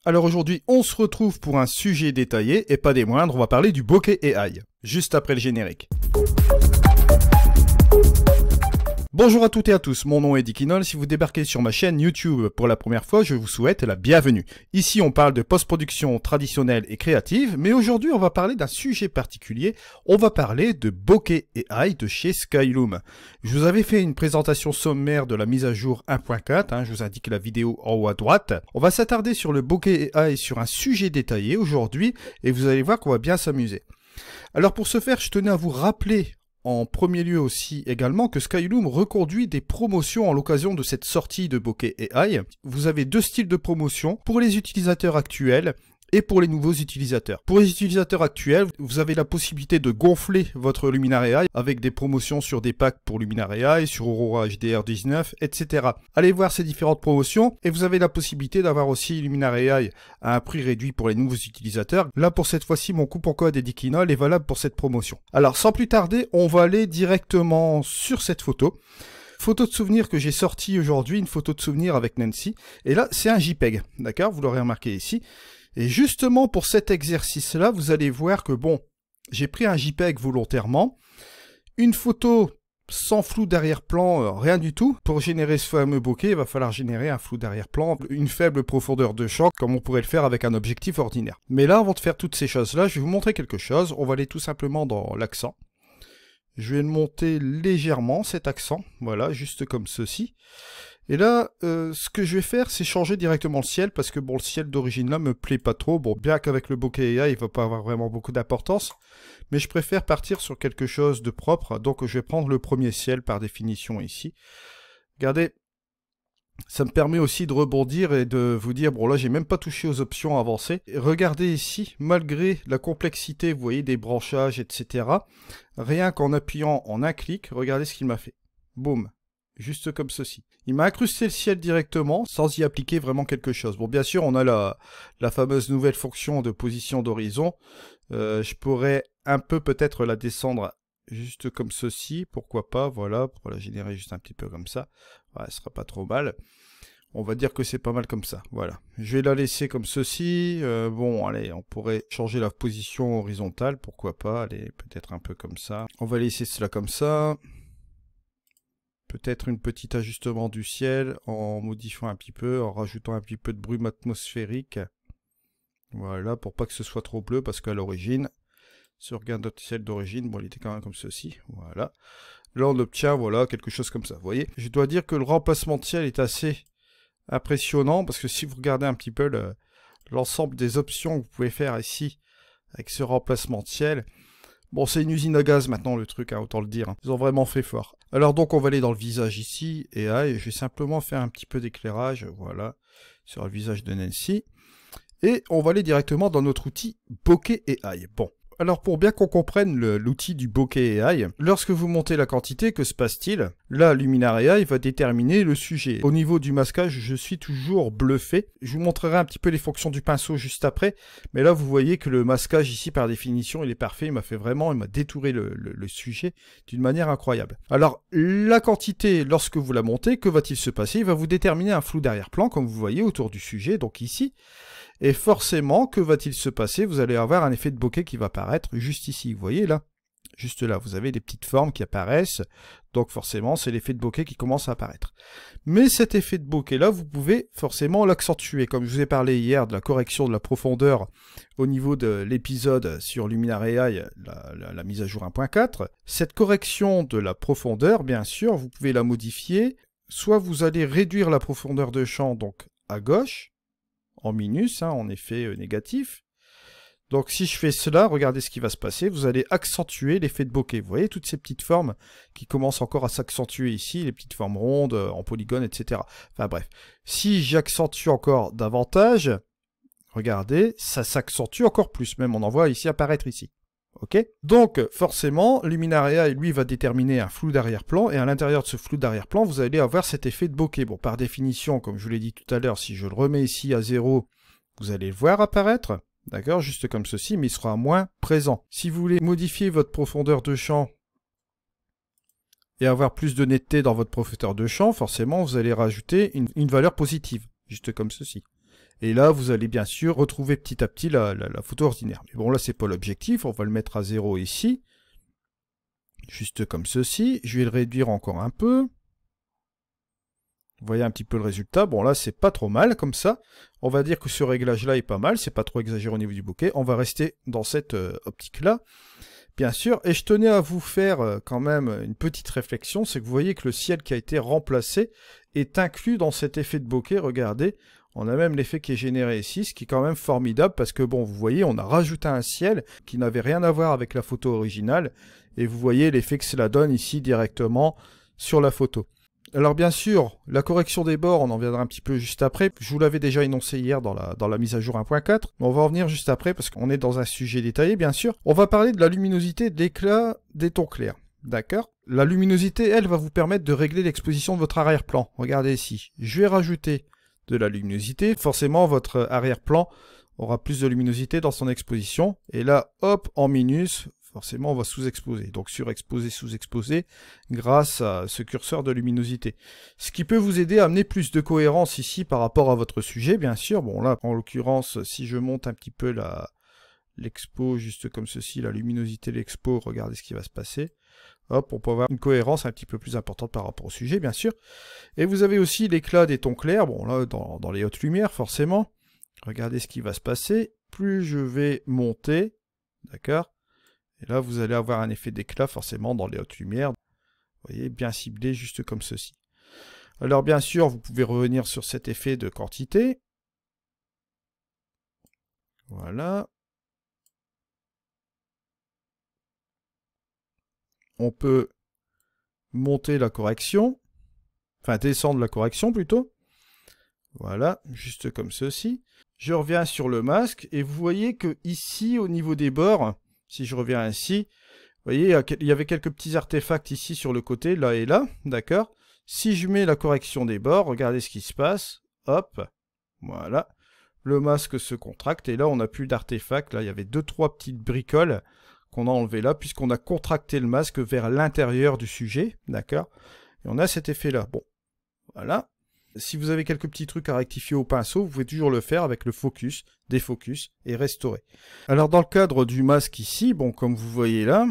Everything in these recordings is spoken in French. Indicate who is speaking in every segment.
Speaker 1: Alors aujourd'hui, on se retrouve pour un sujet détaillé, et pas des moindres, on va parler du bokeh AI, juste après le générique. Bonjour à toutes et à tous, mon nom est Dickinol. Si vous débarquez sur ma chaîne YouTube pour la première fois, je vous souhaite la bienvenue. Ici, on parle de post-production traditionnelle et créative, mais aujourd'hui, on va parler d'un sujet particulier. On va parler de bokeh AI de chez Skyloom. Je vous avais fait une présentation sommaire de la mise à jour 1.4, je vous indique la vidéo en haut à droite. On va s'attarder sur le bokeh AI sur un sujet détaillé aujourd'hui, et vous allez voir qu'on va bien s'amuser. Alors pour ce faire, je tenais à vous rappeler en premier lieu aussi également que Skyloom reconduit des promotions à l'occasion de cette sortie de bokeh AI. Vous avez deux styles de promotion pour les utilisateurs actuels et pour les nouveaux utilisateurs. Pour les utilisateurs actuels, vous avez la possibilité de gonfler votre Luminar AI avec des promotions sur des packs pour Luminar AI, sur Aurora HDR19, etc. Allez voir ces différentes promotions et vous avez la possibilité d'avoir aussi Luminar AI à un prix réduit pour les nouveaux utilisateurs. Là, pour cette fois-ci, mon coupon code Dickinol est valable pour cette promotion. Alors, sans plus tarder, on va aller directement sur cette photo. Photo de souvenir que j'ai sortie aujourd'hui, une photo de souvenir avec Nancy. Et là, c'est un JPEG, d'accord? Vous l'aurez remarqué ici. Et justement, pour cet exercice-là, vous allez voir que, bon, j'ai pris un JPEG volontairement, une photo sans flou d'arrière-plan, rien du tout. Pour générer ce fameux bokeh, il va falloir générer un flou d'arrière-plan, une faible profondeur de champ, comme on pourrait le faire avec un objectif ordinaire. Mais là, avant de faire toutes ces choses-là, je vais vous montrer quelque chose. On va aller tout simplement dans l'accent. Je vais le monter légèrement, cet accent, voilà, juste comme ceci. Et là, ce que je vais faire, c'est changer directement le ciel, parce que bon, le ciel d'origine là me plaît pas trop. Bon, bien qu'avec le bokeh AI, il va pas avoir vraiment beaucoup d'importance, mais je préfère partir sur quelque chose de propre, donc je vais prendre le premier ciel par définition ici. Regardez, ça me permet aussi de rebondir et de vous dire, bon là, j'ai même pas touché aux options avancées. Et regardez ici, malgré la complexité, vous voyez, des branchages, etc., rien qu'en appuyant en un clic, regardez ce qu'il m'a fait. Boum. Juste comme ceci. Il m'a incrusté le ciel directement, sans y appliquer vraiment quelque chose. Bon, bien sûr, on a la fameuse nouvelle fonction de position d'horizon. Je pourrais un peu peut-être la descendre juste comme ceci, pourquoi pas, voilà, pour la générer juste un petit peu comme ça. Ouais, ce sera pas trop mal. On va dire que c'est pas mal comme ça, voilà. Je vais la laisser comme ceci. Bon, allez, on pourrait changer la position horizontale, pourquoi pas, allez, peut-être un peu comme ça. On va laisser cela comme ça. Peut-être un petit ajustement du ciel en modifiant un petit peu, en rajoutant un petit peu de brume atmosphérique. Voilà, pour pas que ce soit trop bleu, parce qu'à l'origine, si on regarde notre ciel d'origine, bon, il était quand même comme ceci, voilà. Là, on obtient, voilà, quelque chose comme ça, vous voyez. Je dois dire que le remplacement de ciel est assez impressionnant, parce que si vous regardez un petit peu l'ensemble des options que vous pouvez faire ici, avec ce remplacement de ciel, bon, c'est une usine à gaz maintenant le truc, autant le dire. Ils ont vraiment fait fort. Alors donc on va aller dans le visage ici, et je vais simplement faire un petit peu d'éclairage, voilà, sur le visage de Nancy. Et on va aller directement dans notre outil bokeh AI. Bon. Alors pour bien qu'on comprenne l'outil du bokeh AI, lorsque vous montez la quantité, que se passe-t-il? Là, Luminar AI va déterminer le sujet. Au niveau du masquage, je suis toujours bluffé. Je vous montrerai un petit peu les fonctions du pinceau juste après, mais là vous voyez que le masquage ici par définition il est parfait, il m'a détouré le sujet d'une manière incroyable. Alors la quantité, lorsque vous la montez, que va-t-il se passer? Il va vous déterminer un flou d'arrière-plan comme vous voyez autour du sujet, donc ici. Et forcément, que va-t-il se passer? Vous allez avoir un effet de bokeh qui va apparaître juste ici, vous voyez là? Juste là, vous avez des petites formes qui apparaissent, donc forcément, c'est l'effet de bokeh qui commence à apparaître. Mais cet effet de bokeh-là, vous pouvez forcément l'accentuer. Comme je vous ai parlé hier de la correction de la profondeur au niveau de l'épisode sur Luminar AI, la mise à jour 1.4, cette correction de la profondeur, bien sûr, vous pouvez la modifier. Soit vous allez réduire la profondeur de champ, donc à gauche, en minus, en effet négatif. Donc si je fais cela, regardez ce qui va se passer, vous allez accentuer l'effet de bokeh. Vous voyez toutes ces petites formes qui commencent encore à s'accentuer ici, les petites formes rondes, en polygone, etc. Enfin bref, si j'accentue encore davantage, regardez, ça s'accentue encore plus, même on en voit ici apparaître ici. Ok? Donc forcément, Luminar AI, lui, va déterminer un flou d'arrière-plan, et à l'intérieur de ce flou d'arrière-plan, vous allez avoir cet effet de bokeh. Bon, par définition, comme je vous l'ai dit tout à l'heure, si je le remets ici à 0, vous allez le voir apparaître, d'accord, juste comme ceci, mais il sera moins présent. Si vous voulez modifier votre profondeur de champ et avoir plus de netteté dans votre profondeur de champ, forcément, vous allez rajouter une valeur positive, juste comme ceci. Et là, vous allez bien sûr retrouver petit à petit la photo ordinaire. Mais bon, là, c'est pas l'objectif. On va le mettre à 0 ici. Juste comme ceci. Je vais le réduire encore un peu. Vous voyez un petit peu le résultat. Bon, là, c'est pas trop mal comme ça. On va dire que ce réglage-là est pas mal. C'est pas trop exagéré au niveau du bokeh. On va rester dans cette optique-là. Bien sûr. Et je tenais à vous faire quand même une petite réflexion. C'est que vous voyez que le ciel qui a été remplacé est inclus dans cet effet de bokeh. Regardez. On a même l'effet qui est généré ici, ce qui est quand même formidable parce que bon, vous voyez, on a rajouté un ciel qui n'avait rien à voir avec la photo originale. Et vous voyez l'effet que cela donne ici directement sur la photo. Alors bien sûr, la correction des bords, on en viendra un petit peu juste après. Je vous l'avais déjà énoncé hier dans la mise à jour 1.4. Mais on va en venir juste après parce qu'on est dans un sujet détaillé, bien sûr. On va parler de la luminosité, de l'éclat, des tons clairs. D'accord? La luminosité, elle, va vous permettre de régler l'exposition de votre arrière-plan. Regardez ici. Je vais rajouter de la luminosité. Forcément, votre arrière-plan aura plus de luminosité dans son exposition. Et là, hop, en minus, forcément, on va sous-exposer. Donc, surexposer, sous-exposer, grâce à ce curseur de luminosité. Ce qui peut vous aider à amener plus de cohérence ici par rapport à votre sujet, bien sûr. Bon, là, en l'occurrence, si je monte un petit peu l'expo, juste comme ceci, la luminosité de l'expo, regardez ce qui va se passer. Hop, on peut avoir une cohérence un petit peu plus importante par rapport au sujet, bien sûr. Et vous avez aussi l'éclat des tons clairs, bon là, dans les hautes lumières, forcément. Regardez ce qui va se passer. Plus je vais monter, d'accord? Et là, vous allez avoir un effet d'éclat, forcément, dans les hautes lumières. Vous voyez, bien ciblé, juste comme ceci. Alors, bien sûr, vous pouvez revenir sur cet effet de quantité. Voilà. On peut monter la correction, enfin descendre la correction plutôt. Voilà, juste comme ceci. Je reviens sur le masque et vous voyez que ici, au niveau des bords, si je reviens ainsi, vous voyez, il y avait quelques petits artefacts ici sur le côté, là et là, d'accord? Si je mets la correction des bords, regardez ce qui se passe. Hop, voilà. Le masque se contracte et là, on n'a plus d'artefacts. Là, il y avait 2-3 petites bricoles qu'on a enlevé là, puisqu'on a contracté le masque vers l'intérieur du sujet, d'accord? Et on a cet effet-là. Bon, voilà. Si vous avez quelques petits trucs à rectifier au pinceau, vous pouvez toujours le faire avec le focus, défocus et restaurer. Alors, dans le cadre du masque ici, bon, comme vous voyez là,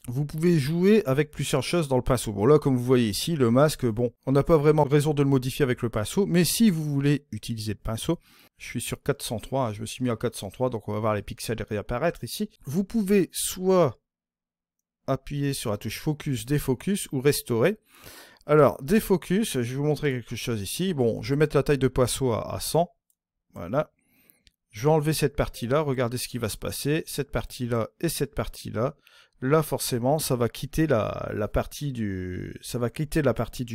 Speaker 1: vous pouvez jouer avec plusieurs choses dans le pinceau. Bon, là, comme vous voyez ici, le masque, bon, on n'a pas vraiment raison de le modifier avec le pinceau, mais si vous voulez utiliser le pinceau, je suis sur 403, je me suis mis à 403, donc on va voir les pixels réapparaître ici. Vous pouvez soit appuyer sur la touche Focus, Défocus ou Restaurer. Alors, Défocus, je vais vous montrer quelque chose ici. Bon, je vais mettre la taille de pinceau à 100. Voilà. Je vais enlever cette partie-là, regardez ce qui va se passer. Cette partie-là et cette partie-là. Là, forcément, ça va quitter la partie du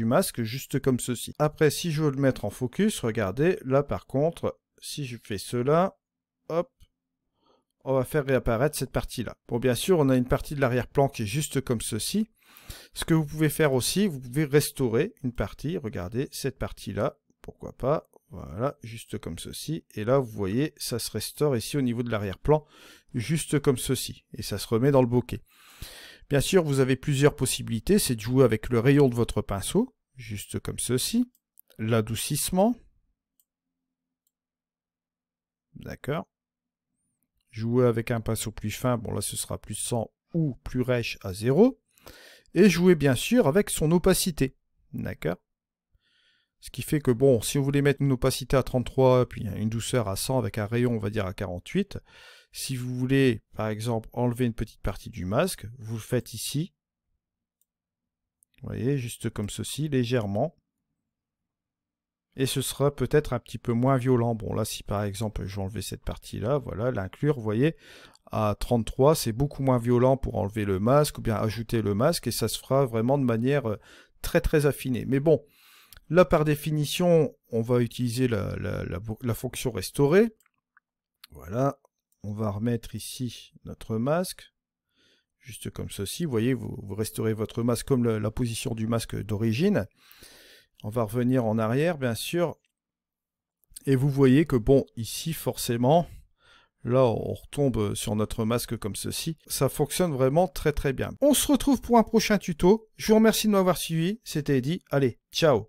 Speaker 1: masque, juste comme ceci. Après, si je veux le mettre en focus, regardez, là, par contre, si je fais cela, hop, on va faire réapparaître cette partie-là. Bon, bien sûr, on a une partie de l'arrière-plan qui est juste comme ceci. Ce que vous pouvez faire aussi, vous pouvez restaurer une partie. Regardez, cette partie-là, pourquoi pas. Voilà, juste comme ceci. Et là, vous voyez, ça se restaure ici au niveau de l'arrière-plan, juste comme ceci. Et ça se remet dans le bokeh. Bien sûr, vous avez plusieurs possibilités. C'est de jouer avec le rayon de votre pinceau, juste comme ceci. L'adoucissement. D'accord. Jouer avec un pinceau plus fin. Bon, là, ce sera plus 100 ou plus rêche à 0. Et jouer, bien sûr, avec son opacité. D'accord. Ce qui fait que, bon, si vous voulez mettre une opacité à 33, puis une douceur à 100 avec un rayon, on va dire, à 48, si vous voulez, par exemple, enlever une petite partie du masque, vous le faites ici. Vous voyez, juste comme ceci, légèrement. Et ce sera peut-être un petit peu moins violent. Bon, là, si par exemple, je vais enlever cette partie-là, voilà, l'inclure, vous voyez, à 33, c'est beaucoup moins violent pour enlever le masque, ou bien ajouter le masque, et ça se fera vraiment de manière très très affinée. Mais bon, là, par définition, on va utiliser la fonction restaurer. Voilà, on va remettre ici notre masque, juste comme ceci. Vous voyez, vous restaurez votre masque comme la position du masque d'origine. On va revenir en arrière, bien sûr. Et vous voyez que, bon, ici, forcément, là, on retombe sur notre masque comme ceci. Ça fonctionne vraiment très très bien. On se retrouve pour un prochain tuto. Je vous remercie de m'avoir suivi. C'était Eddy. Allez, ciao!